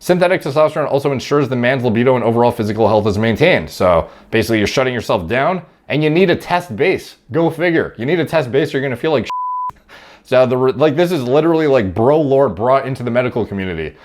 Synthetic testosterone also ensures the man's libido and overall physical health is maintained. So basically you're shutting yourself down and you need a test base. Go figure. You need a test base or you're gonna feel like shit. So this is literally like bro lore brought into the medical community.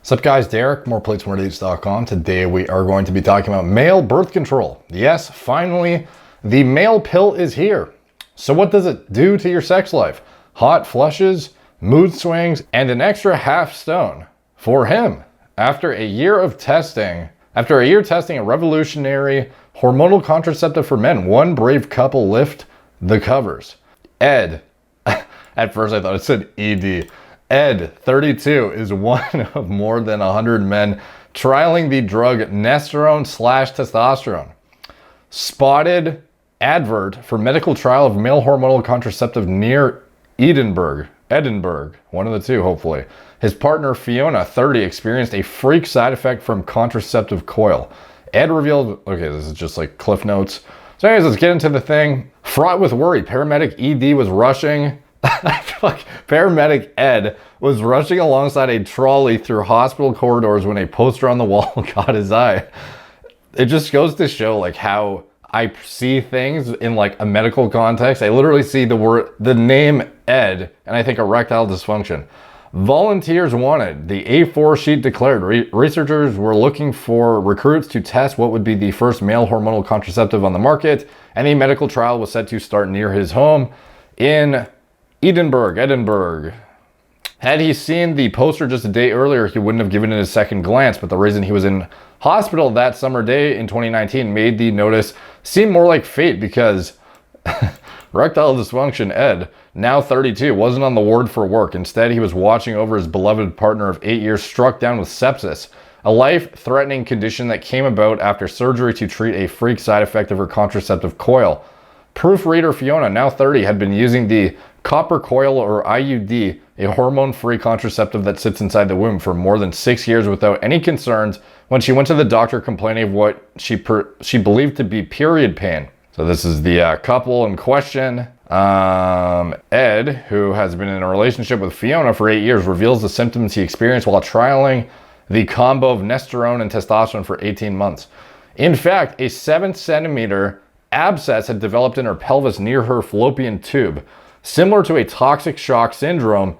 What's up guys, Derek, moreplates.com. Today we are going to be talking about male birth control. Yes, finally, the male pill is here. So what does it do to your sex life? Hot flushes, mood swings, and an extra half stone for him. After a year testing a revolutionary hormonal contraceptive for men, one brave couple lift the covers. Ed, at first I thought it said ED. Ed, 32, is one of more than 100 men trialing the drug Nesterone/testosterone. Spotted advert for medical trial of male hormonal contraceptive near Edinburgh, one of the two, hopefully. His partner, Fiona, 30, experienced a freak side effect from contraceptive coil. Ed revealed, okay, this is just like cliff notes. So anyways, let's get into the thing. Fraught with worry, paramedic ED was rushing. Paramedic Ed was rushing alongside a trolley through hospital corridors when a poster on the wall caught his eye. It just goes to show like how I see things in like a medical context. I literally see the name Ed and I think erectile dysfunction. Volunteers wanted. The A4 sheet declared researchers were looking for recruits to test what would be the first male hormonal contraceptive on the market, and a medical trial was set to start near his home in Edinburgh. Had he seen the poster just a day earlier, he wouldn't have given it a second glance, but the reason he was in hospital that summer day in 2019 made the notice seem more like fate, because erectile dysfunction Ed, now 32, wasn't on the ward for work. Instead, he was watching over his beloved partner of 8 years struck down with sepsis, a life-threatening condition that came about after surgery to treat a freak side effect of her contraceptive coil. Proofreader Fiona, now 30, had been using the copper coil, or IUD, a hormone-free contraceptive that sits inside the womb, for more than 6 years without any concerns when she went to the doctor complaining of what she believed to be period pain. So this is the couple in question. Ed, who has been in a relationship with Fiona for 8 years, reveals the symptoms he experienced while trialing the combo of Nesterone and testosterone for 18 months. In fact, a 7-centimeter abscess had developed in her pelvis near her fallopian tube. Similar to a toxic shock syndrome,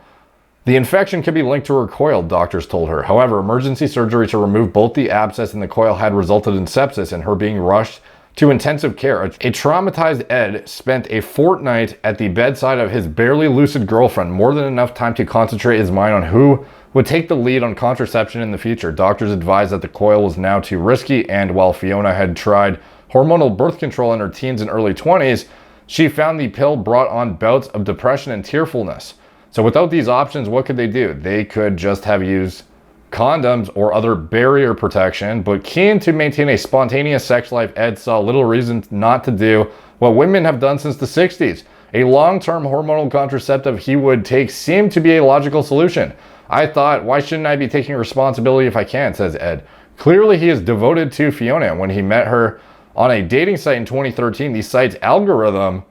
the infection could be linked to her coil, doctors told her. However, emergency surgery to remove both the abscess and the coil had resulted in sepsis and her being rushed to intensive care. A traumatized Ed spent a fortnight at the bedside of his barely lucid girlfriend, more than enough time to concentrate his mind on who would take the lead on contraception in the future. Doctors advised that the coil was now too risky, and while Fiona had tried hormonal birth control in her teens and early 20s, she found the pill brought on bouts of depression and tearfulness. So without these options, what could they do? They could just have used condoms or other barrier protection, but keen to maintain a spontaneous sex life, Ed saw little reason not to do what women have done since the 60s. A long-term hormonal contraceptive he would take seemed to be a logical solution. I thought, why shouldn't I be taking responsibility if I can, says Ed. Clearly he is devoted to Fiona. When he met her on a dating site in 2013, the site's algorithm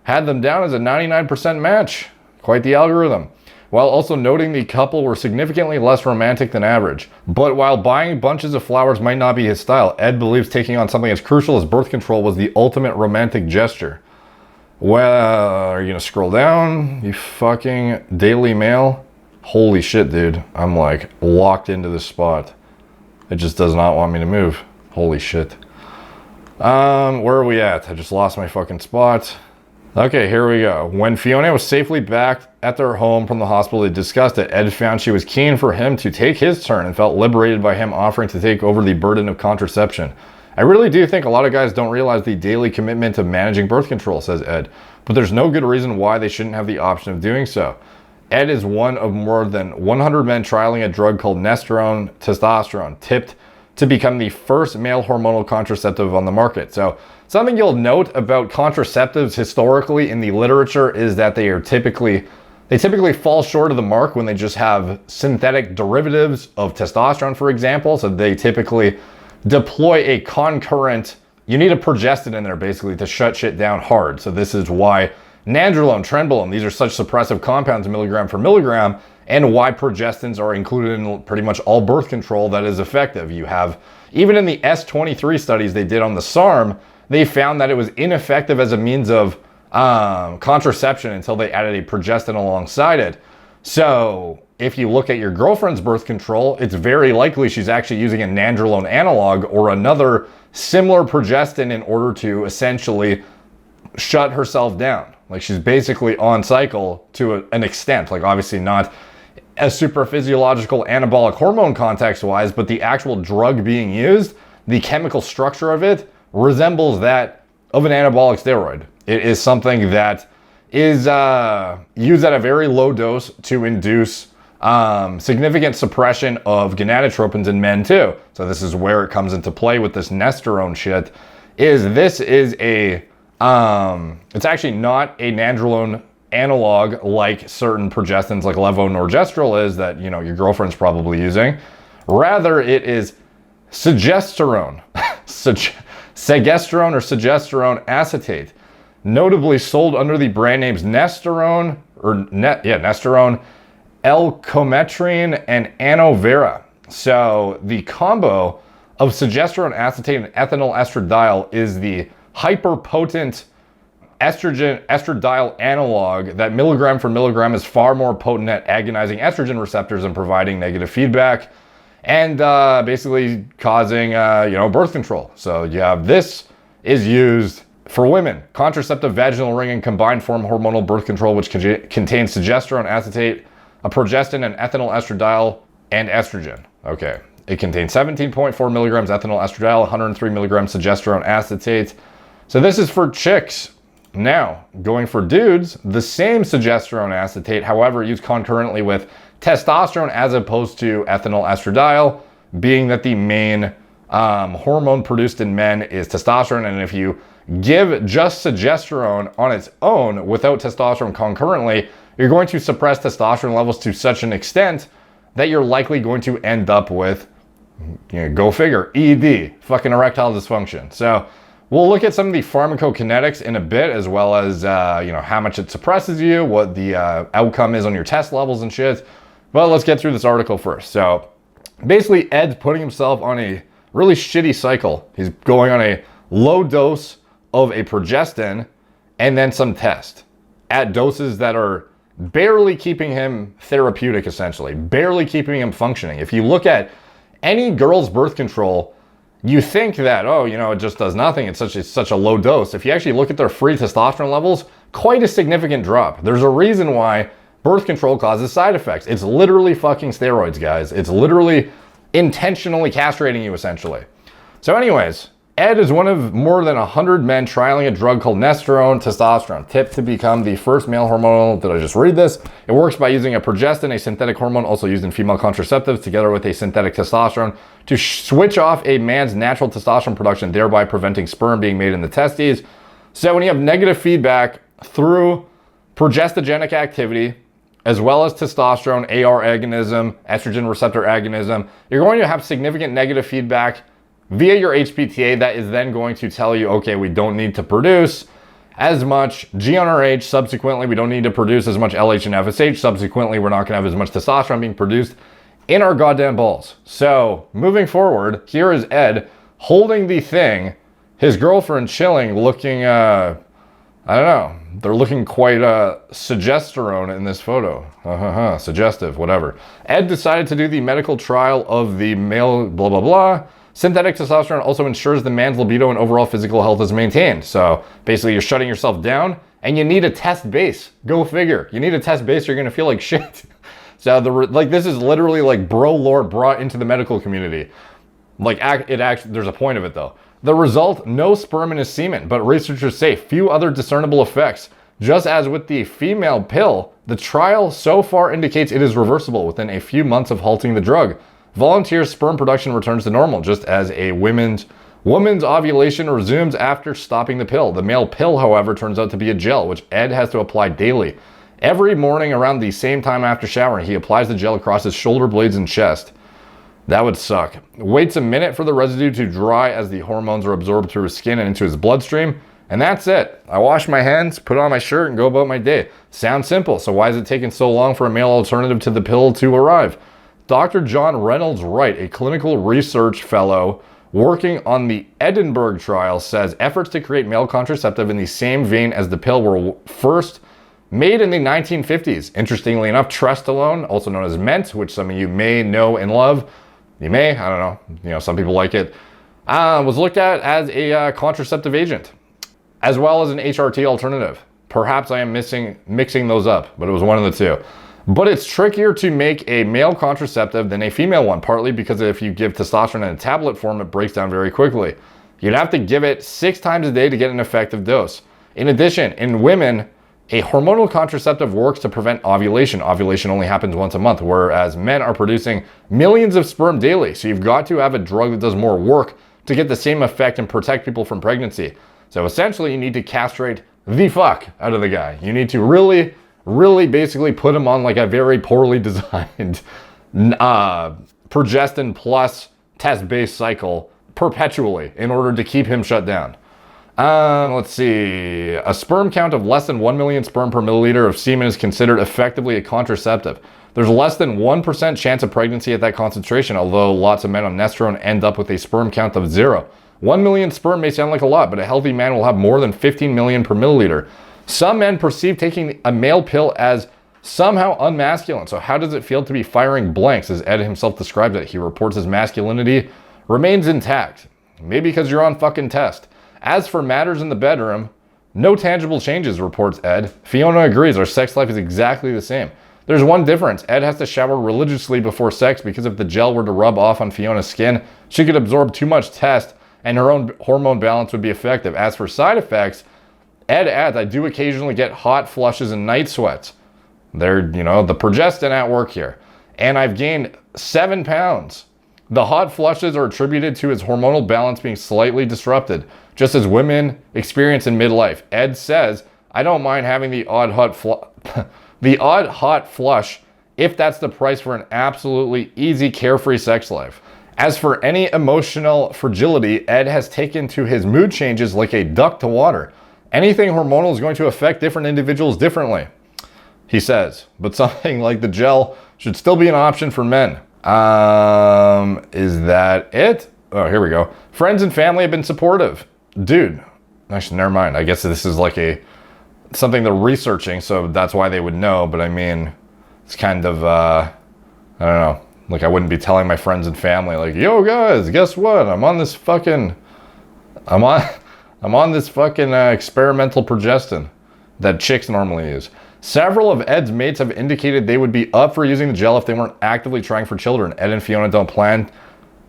had them down as a 99% match. Quite the algorithm. While also noting the couple were significantly less romantic than average. But while buying bunches of flowers might not be his style, Ed believes taking on something as crucial as birth control was the ultimate romantic gesture. Well, are you gonna scroll down, you fucking Daily Mail? Holy shit, dude. I'm like locked into this spot. It just does not want me to move. Holy shit. Where are we at? I just lost my fucking spot. Okay, here we go. When Fiona was safely back at their home from the hospital, they discussed it. Ed found she was keen for him to take his turn and felt liberated by him offering to take over the burden of contraception. I really do think a lot of guys don't realize the daily commitment to managing birth control, says Ed, but there's no good reason why they shouldn't have the option of doing so. Ed is one of more than 100 men trialing a drug called Nesterone testosterone, tipped to become the first male hormonal contraceptive on the market. So something you'll note about contraceptives historically in the literature is that they typically fall short of the mark when they just have synthetic derivatives of testosterone, for example. So they typically deploy a concurrent you need a progestin in there basically to shut shit down hard. So this is why Nandrollin, Trenbolone, these are such suppressive compounds milligram for milligram, and why progestins are included in pretty much all birth control that is effective. You have, even in the S23 studies they did on the SARM, they found that it was ineffective as a means of contraception until they added a progestin alongside it. So if you look at your girlfriend's birth control, it's very likely she's actually using a Nandrollin analog or another similar progestin in order to essentially shut herself down. Like, she's basically on cycle to an extent, like obviously not a super physiological anabolic hormone context wise, but the actual drug being used, the chemical structure of it resembles that of an anabolic steroid. It is something that is used at a very low dose to induce significant suppression of gonadotropins in men too. So this is where it comes into play with this Nesterone shit. This is a it's actually not a Nandrollin analog like certain progestins like levonorgestrel is that, you know, your girlfriend's probably using. Rather, it is segesterone, segesterone or segesterone acetate, notably sold under the brand names Nesterone Nesterone, L-cometrine, and Anovera. So the combo of segesterone acetate and ethinyl estradiol is the hyperpotent estradiol analog that milligram for milligram is far more potent at agonizing estrogen receptors and providing negative feedback and basically causing birth control. So you have this is used for women, contraceptive vaginal ring and combined form hormonal birth control, which contains segesterone acetate, a progestin, and ethinyl estradiol and estrogen. Okay, it contains 17.4 milligrams ethinyl estradiol, 103 milligrams segesterone acetate. So this is for chicks. Now, going for dudes, the same segesterone acetate, however, used concurrently with testosterone as opposed to ethinyl estradiol, being that the main hormone produced in men is testosterone. And if you give just segesterone on its own without testosterone concurrently, you're going to suppress testosterone levels to such an extent that you're likely going to end up with, go figure, ED, fucking erectile dysfunction. So we'll look at some of the pharmacokinetics in a bit, as well as, how much it suppresses you, what the outcome is on your test levels and shit. But let's get through this article first. So basically, Ed's putting himself on a really shitty cycle. He's going on a low dose of a progestin and then some test at doses that are barely keeping him therapeutic, essentially, barely keeping him functioning. If you look at any girl's birth control, you think that, it just does nothing. It's such a low dose. If you actually look at their free testosterone levels, quite a significant drop. There's a reason why birth control causes side effects. It's literally fucking steroids, guys. It's literally intentionally castrating you, essentially. So anyways, Ed is one of more than 100 men trialing a drug called Nesterone testosterone, tipped to become the first male hormonal. Did I just read this? It works by using a progestin, a synthetic hormone also used in female contraceptives, together with a synthetic testosterone to switch off a man's natural testosterone production, thereby preventing sperm being made in the testes. So when you have negative feedback through progestogenic activity, as well as testosterone, AR agonism, estrogen receptor agonism, you're going to have significant negative feedback via your HPTA that is then going to tell you, okay, we don't need to produce as much GnRH. Subsequently, we don't need to produce as much LH and FSH. Subsequently, we're not going to have as much testosterone being produced in our goddamn balls. So moving forward, here is Ed holding the thing, his girlfriend chilling, looking, I don't know, they're looking quite segesterone in this photo. Suggestive, whatever. Ed decided to do the medical trial of the male blah, blah, blah. Synthetic testosterone also ensures the man's libido and overall physical health is maintained. So basically you're shutting yourself down and you need a test base. Go figure. You need a test base or you're going to feel like shit. So this is literally like bro lore brought into the medical community. There's a point of it though. The result, no sperm in his semen, but researchers say few other discernible effects. Just as with the female pill, the trial so far indicates it is reversible within a few months of halting the drug. Volunteers' sperm production returns to normal, just as a woman's ovulation resumes after stopping the pill. The male pill, however, turns out to be a gel, which Ed has to apply daily. Every morning around the same time after showering, he applies the gel across his shoulder blades and chest. That would suck. Waits a minute for the residue to dry as the hormones are absorbed through his skin and into his bloodstream. And that's it. I wash my hands, put on my shirt, and go about my day. Sounds simple, so why is it taking so long for a male alternative to the pill to arrive? Dr. John Reynolds Wright, a clinical research fellow working on the Edinburgh trial, says efforts to create male contraceptive in the same vein as the pill were first made in the 1950s. Interestingly enough, Nesterone, also known as Ment, which some of you may know and love, you may, I don't know, some people like it, was looked at as a contraceptive agent, as well as an HRT alternative. Perhaps I am mixing those up, but it was one of the two. But it's trickier to make a male contraceptive than a female one, partly because if you give testosterone in a tablet form, it breaks down very quickly. You'd have to give it 6 times a day to get an effective dose. In addition, in women, a hormonal contraceptive works to prevent ovulation. Ovulation only happens once a month, whereas men are producing millions of sperm daily. So you've got to have a drug that does more work to get the same effect and protect people from pregnancy. So essentially, you need to castrate the fuck out of the guy. You need to really basically put him on like a very poorly designed progestin plus test-based cycle perpetually in order to keep him shut down. Let's see. A sperm count of less than 1 million sperm per milliliter of semen is considered effectively a contraceptive. There's less than 1% chance of pregnancy at that concentration, although lots of men on Nesterone end up with a sperm count of 0. 1 million sperm may sound like a lot, but a healthy man will have more than 15 million per milliliter. Some men perceive taking a male pill as somehow unmasculine. So how does it feel to be firing blanks, as Ed himself describes it? He reports his masculinity remains intact. Maybe because you're on fucking test. As for matters in the bedroom, no tangible changes, reports Ed. Fiona agrees, our sex life is exactly the same. There's one difference. Ed has to shower religiously before sex because if the gel were to rub off on Fiona's skin, she could absorb too much test and her own hormone balance would be effective. As for side effects, Ed adds, I do occasionally get hot flushes and night sweats. They're, the progestin at work here. And I've gained 7 pounds. The hot flushes are attributed to his hormonal balance being slightly disrupted, just as women experience in midlife. Ed says, I don't mind having the odd hot flush if that's the price for an absolutely easy, carefree sex life. As for any emotional fragility, Ed has taken to his mood changes like a duck to water. Anything hormonal is going to affect different individuals differently, he says, but something like the gel should still be an option for men. Is that it? Oh, here we go. Friends and family have been supportive. Dude, actually, never mind. I guess this is like something they're researching, so that's why they would know. But I mean, it's kind of, I don't know. Like, I wouldn't be telling my friends and family, like, yo, guys, guess what? I'm on this fucking experimental progestin that chicks normally use. Several of Ed's mates have indicated they would be up for using the gel if they weren't actively trying for children. Ed and Fiona don't plan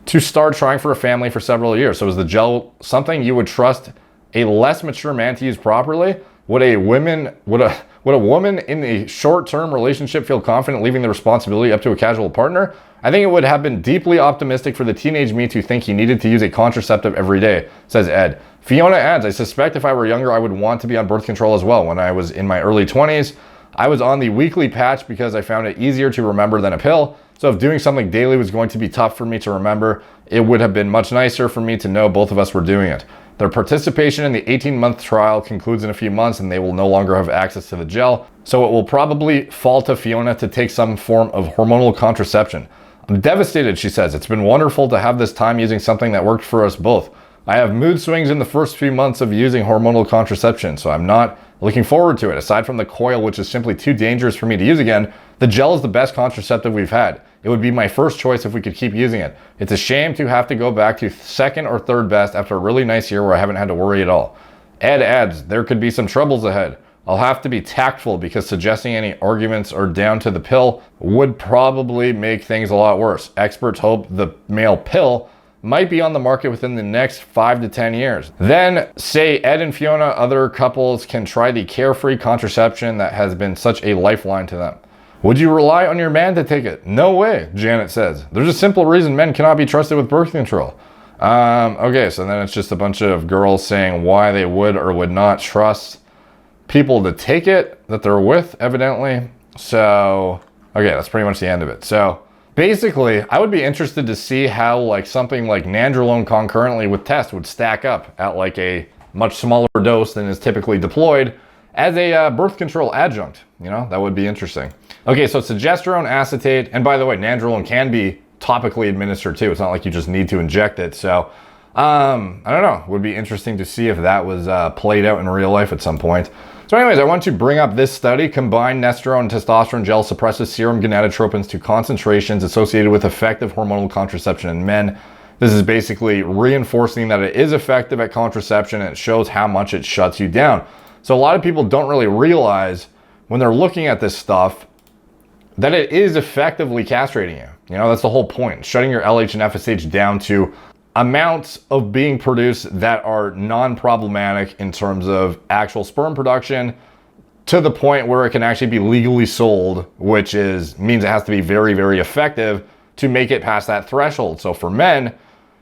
to start trying for a family for several years. So is the gel something you would trust a less mature man to use properly? Would a woman in a short-term relationship feel confident leaving the responsibility up to a casual partner? I think it would have been deeply optimistic for the teenage me to think he needed to use a contraceptive every day, says Ed. Fiona adds, I suspect if I were younger, I would want to be on birth control as well. When I was in my early 20s, I was on the weekly patch because I found it easier to remember than a pill. So if doing something daily was going to be tough for me to remember, it would have been much nicer for me to know both of us were doing it. Their participation in the 18-month trial concludes in a few months and they will no longer have access to the gel. So it will probably fall to Fiona to take some form of hormonal contraception. I'm devastated, she says. It's been wonderful to have this time using something that worked for us both. I have mood swings in the first few months of using hormonal contraception, so I'm not looking forward to it. Aside from the coil, which is simply too dangerous for me to use again, the gel is the best contraceptive we've had. It would be my first choice if we could keep using it. It's a shame to have to go back to second or third best after a really nice year where I haven't had to worry at all. Ed adds, there could be some troubles ahead. I'll have to be tactful because suggesting any arguments or down to the pill would probably make things a lot worse. Experts hope the male pill might be on the market within the next 5 to 10 years. Then, say Ed and Fiona, other couples can try the carefree contraception that has been such a lifeline to them. Would you rely on your man to take it? No way, Janet says. There's a simple reason men cannot be trusted with birth control. Okay, so then it's just a bunch of girls saying why they would or would not trust people to take it that they're with, evidently. So, okay, that's pretty much the end of it. So, basically, I would be interested to see how like something like Nandrollin concurrently with test would stack up at like a much smaller dose than is typically deployed as a birth control adjunct. You know, that would be interesting. Okay, so progesterone acetate, and by the way, Nandrollin can be topically administered too. It's not like you just need to inject it. So I don't know. It would be interesting to see if that was played out in real life at some point. So anyways, I want to bring up this study. Combined Nesterone and testosterone gel suppresses serum gonadotropins to concentrations associated with effective hormonal contraception in men. This is basically reinforcing that it is effective at contraception, and it shows how much it shuts you down. So a lot of people don't really realize when they're looking at this stuff that it is effectively castrating you. You know, that's the whole point. Shutting your LH and FSH down to amounts of being produced that are non-problematic in terms of actual sperm production, to the point where it can actually be legally sold, which means it has to be very, very effective to make it past that threshold. So for men,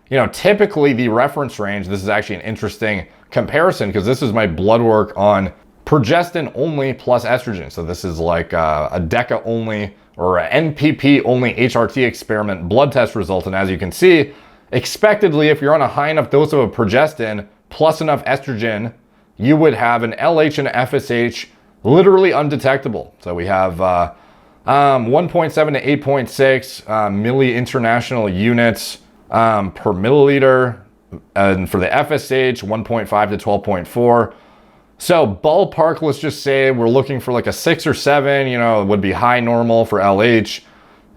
you know, typically the reference range, this is actually an interesting comparison because this is my blood work on progestin only plus estrogen. So this is like a DECA only or an NPP only HRT experiment blood test result. And as you can see, expectedly, if you're on a high enough dose of a progestin plus enough estrogen, you would have an LH and FSH literally undetectable. So we have 1.7 to 8.6 milli international units per milliliter. And for the FSH, 1.5 to 12.4. So ballpark, let's just say we're looking for like a 6 or 7, you know, it would be high normal for LH.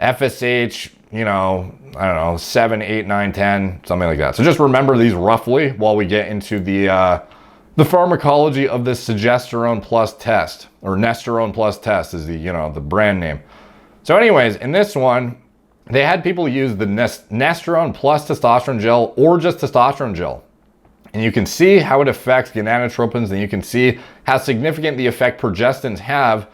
FSH, you know, I don't know, 7, 8, 9, 10, something like that. So just remember these roughly while we get into the pharmacology of this progesterone plus test, or Nesterone plus test is the, you know, the brand name. So anyways, in this one, they had people use the Nesterone plus testosterone gel or just testosterone gel. And you can see how it affects gonadotropins, and you can see how significant the effect progestins have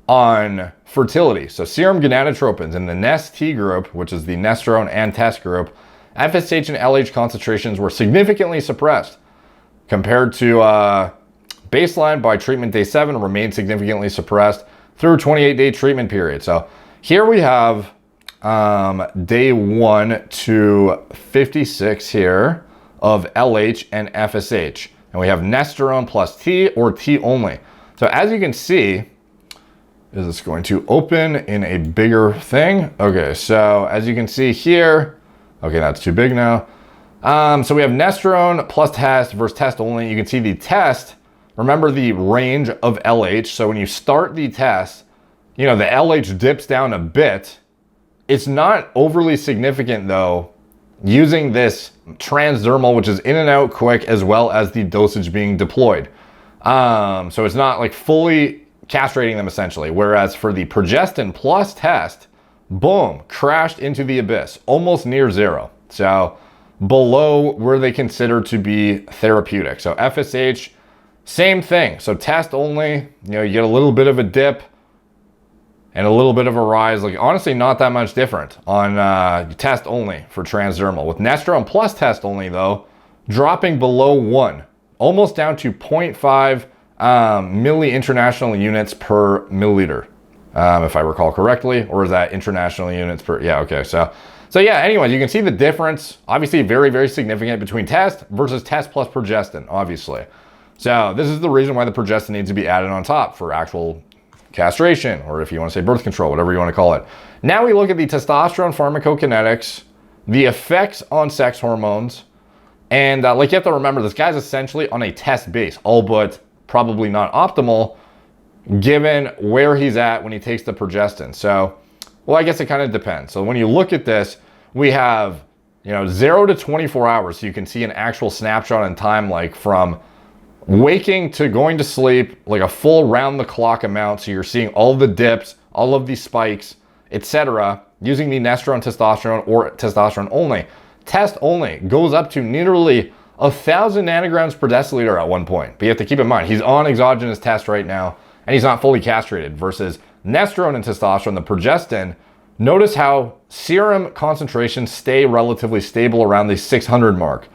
on fertility. So serum gonadotropins in the NEST group, which is the Nesterone and test group, FSH and LH concentrations were significantly suppressed compared to baseline by treatment day 7, remained significantly suppressed through 28-day treatment period. So here we have day 1 to 56 here of LH and FSH. And we have Nesterone plus T or T only. So as you can see, is this going to open in a bigger thing? Okay, so as you can see here, okay, that's too big now. So we have Nesterone plus test versus test only. You can see the test, remember the range of LH. So when you start the test, you know, the LH dips down a bit. It's not overly significant though, using this transdermal, which is in and out quick, as well as the dosage being deployed. So it's not like fully castrating them essentially. Whereas for the progestin plus test, boom, crashed into the abyss, almost near zero. So below where they consider to be therapeutic. So FSH, same thing. So test only, you know, you get a little bit of a dip and a little bit of a rise. Like honestly, not that much different on test only for transdermal. With Nesterone plus test only though, dropping below 1, almost down to 0.5 milli international units per milliliter, if I recall correctly, or is that international units per, yeah, okay. So yeah, anyways, you can see the difference, obviously very, very significant between test versus test plus progestin, obviously. So this is the reason why the progestin needs to be added on top for actual castration, or if you want to say birth control, whatever you want to call it. Now we look at the testosterone pharmacokinetics, the effects on sex hormones, and like you have to remember, this guy's essentially on a test base, all but probably not optimal, given where he's at when he takes the progestin. So, well, I guess it kind of depends. So when you look at this, we have, you know, 0 to 24 hours. So you can see an actual snapshot in time, like from waking to going to sleep, like a full round the clock amount. So you're seeing all the dips, all of these spikes, etc., using the Nesterone testosterone or testosterone only. Test only goes up to nearly 1,000 nanograms per deciliter at one point. But you have to keep in mind, he's on exogenous test right now, and he's not fully castrated, versus Nesterone and testosterone, the progestin. Notice how serum concentrations stay relatively stable around the 600 mark.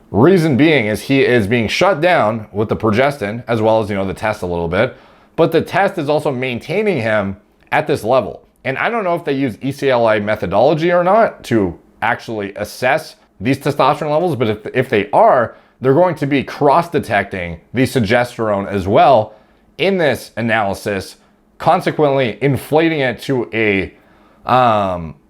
Reason being is he is being shut down with the progestin, as well as, you know, the test a little bit, but the test is also maintaining him at this level. And I don't know if they use ECLI methodology or not to actually assess these testosterone levels, but if they are, they're going to be cross-detecting the progesterone as well in this analysis, consequently inflating it to a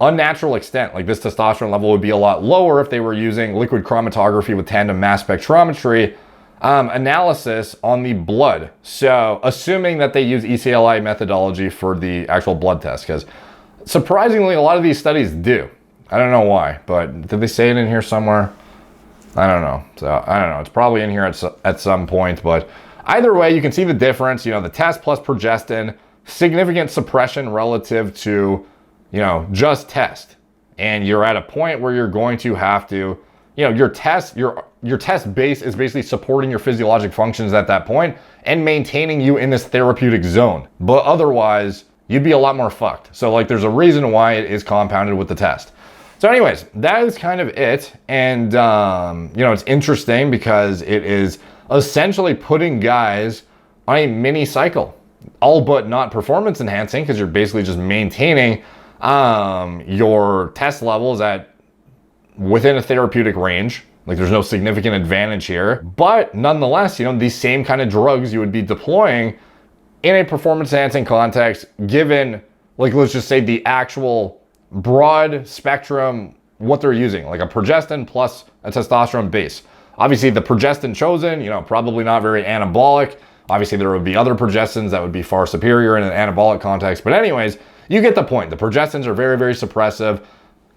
unnatural extent. Like this testosterone level would be a lot lower if they were using liquid chromatography with tandem mass spectrometry analysis on the blood. So assuming that they use ECLI methodology for the actual blood test, because surprisingly a lot of these studies do. I don't know why, but did they say it in here somewhere? I don't know. So I don't know. It's probably in here at some point, but either way, you can see the difference. You know, the test plus progestin, significant suppression relative to, you know, just test. And you're at a point where you're going to have to, you know, your test base is basically supporting your physiologic functions at that point and maintaining you in this therapeutic zone. But otherwise, you'd be a lot more fucked. So like there's a reason why it is compounded with the test. So anyways, that is kind of it. And, you know, it's interesting because it is essentially putting guys on a mini cycle, all but not performance enhancing, because you're basically just maintaining your test levels at within a therapeutic range. Like there's no significant advantage here, but nonetheless, you know, these same kind of drugs you would be deploying in a performance enhancing context, given, like, let's just say the actual broad spectrum, what they're using, like a progestin plus a testosterone base. Obviously the progestin chosen, you know, probably not very anabolic. Obviously there would be other progestins that would be far superior in an anabolic context. But anyways, you get the point. The progestins are very, very suppressive,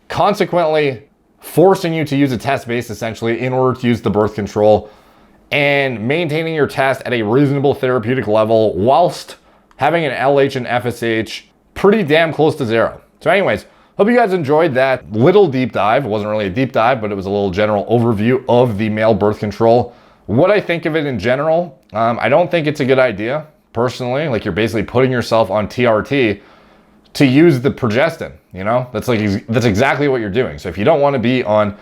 consequently forcing you to use a test base essentially in order to use the birth control and maintaining your test at a reasonable therapeutic level whilst having an LH and FSH pretty damn close to zero. So anyways, hope you guys enjoyed that little deep dive. It wasn't really a deep dive, but it was a little general overview of the male birth control. What I think of it in general, I don't think it's a good idea, personally. Like you're basically putting yourself on TRT to use the progestin, you know? That's exactly what you're doing. So if you don't want to be on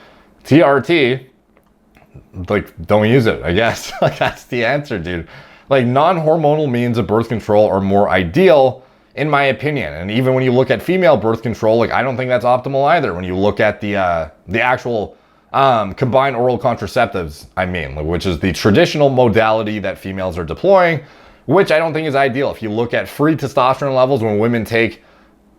TRT, like don't use it, I guess. Like that's the answer, dude. Like non-hormonal means of birth control are more ideal, in my opinion. And even when you look at female birth control, like I don't think that's optimal either. When you look at the actual combined oral contraceptives, I mean, which is the traditional modality that females are deploying, which I don't think is ideal. If you look at free testosterone levels when women take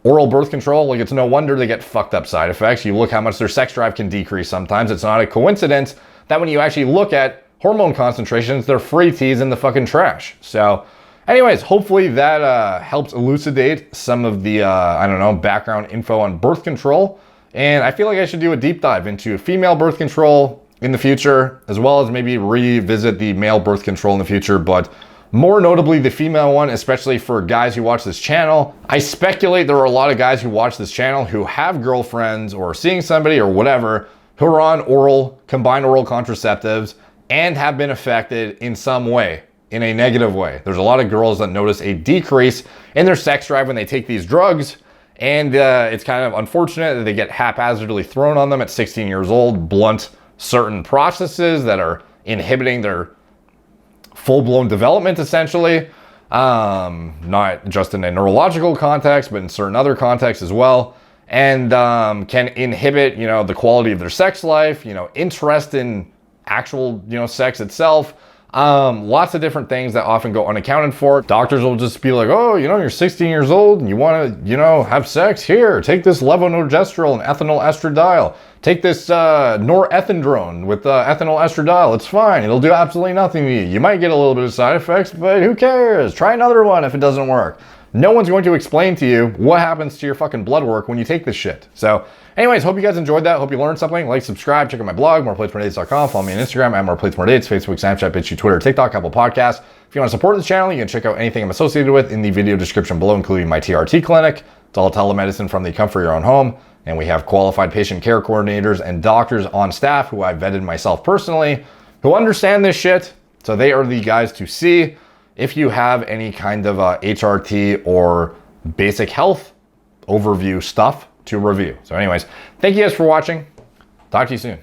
oral birth control, like it's no wonder they get fucked up side effects. You look how much their sex drive can decrease sometimes. It's not a coincidence that when you actually look at hormone concentrations, they're free teas in the fucking trash. So anyways, hopefully that helps elucidate some of the, I don't know, background info on birth control. And I feel like I should do a deep dive into female birth control in the future, as well as maybe revisit the male birth control in the future, but more notably the female one, especially for guys who watch this channel. I speculate there are a lot of guys who watch this channel who have girlfriends or seeing somebody or whatever who are on combined oral contraceptives and have been affected in some way, in a negative way. There's a lot of girls that notice a decrease in their sex drive when they take these drugs, and it's kind of unfortunate that they get haphazardly thrown on them at 16 years old, blunt certain processes that are inhibiting their full-blown development, essentially. Not just in a neurological context, but in certain other contexts as well. And can inhibit, you know, the quality of their sex life, you know, interest in actual, you know, sex itself. Lots of different things that often go unaccounted for. Doctors will just be like, oh, you know, you're 16 years old and you want to, you know, have sex. Here, take this levonorgestrel and ethinyl estradiol. Take this norethindrone with ethinyl estradiol. It's fine. It'll do absolutely nothing to you. You might get a little bit of side effects, but who cares? Try another one if it doesn't work. No one's going to explain to you what happens to your fucking blood work when you take this shit. So anyways, hope you guys enjoyed that. Hope you learned something. Like, subscribe, check out my blog, moreplates.com. Follow me on Instagram at moreplates.dates, Facebook, Snapchat, BitChute, Twitter, TikTok, Apple Podcasts. If you want to support this channel, you can check out anything I'm associated with in the video description below, including my TRT clinic. It's all telemedicine from the comfort of your own home. And we have qualified patient care coordinators and doctors on staff who I've vetted myself personally, who understand this shit. So they are the guys to see if you have any kind of HRT or basic health overview stuff to review. So anyways, thank you guys for watching. Talk to you soon.